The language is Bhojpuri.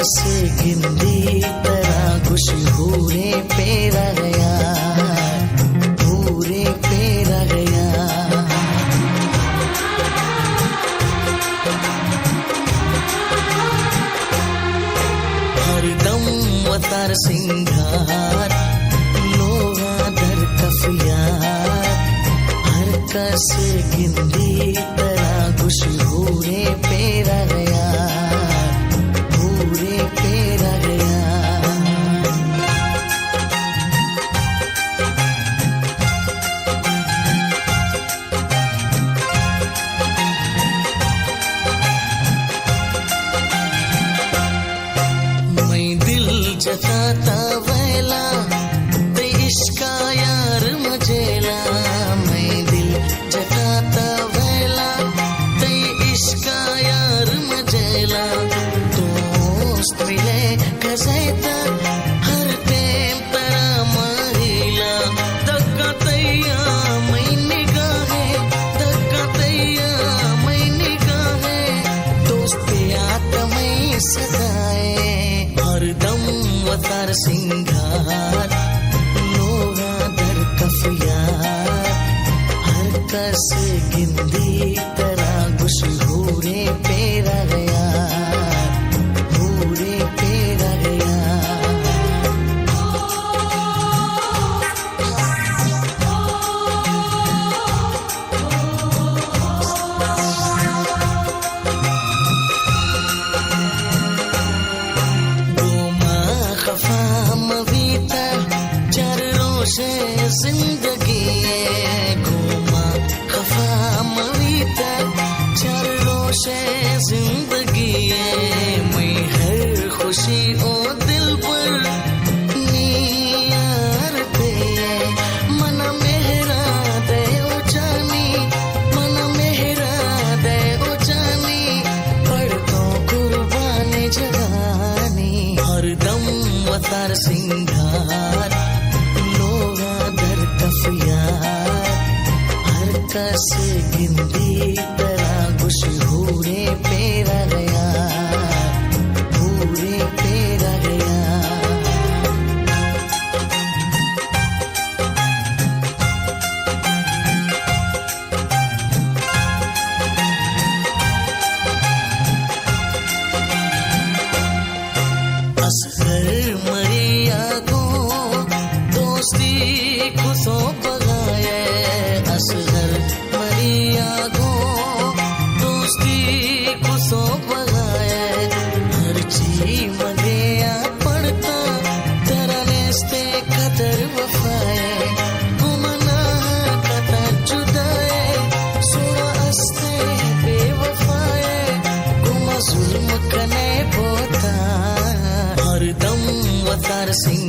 कस गिंदी तरह खुश पूरे पे रह गया, पूरे पे रह गया। हरदम वतार सिंगार लोगा दर कफियार, हर कस गिंदी तरह खुश पूरे पे रह गया, पूरे पे रह गया। मैं दिल जताता वेला ते इश्का यार मजेला, मैं दिल जताता वेला ते इश्का यार मजेला। दोस्त मिले गजैता हर टेम तरा माहिला, दक्का तैया मैं निगाहे, दक्का तैया मैं निगाहे। दोस्त पे आता मैं सदाए, हरदम वतार सिंगार लोगा दर कफियार, हर कस गिंदी तरह खुश पूरे पे रह गया, पूरे पे रह गया। खफा मवीता चार रोशे जिंदगी घूमा, खफा मवीता चार रोशे जिंदगी। मैं हर खुशी ओ दिल पर नियार पे, मना मेहरा दे ओ जानी, मना मेहरा दे ओ जानी। पढ़तो कुर्बानी जवानी, हरदम वतार सिंगार लोगा दर कफियार, हर कस गिंदी तरह खुश पूरे पे रह गया, पूरे पे रह गया। असगर मरिया को दोस्ती को सो पगाए, असगर मरिया को दोस्ती को सो पगाए। हर चीज मरिया पड़ता तेरा नेस्ते कदर वफाए, गुमना कता जुदाए सुना अस्ते बेवफाए, गुमा जुल्म कने बोता। हरदम वतार सिंगार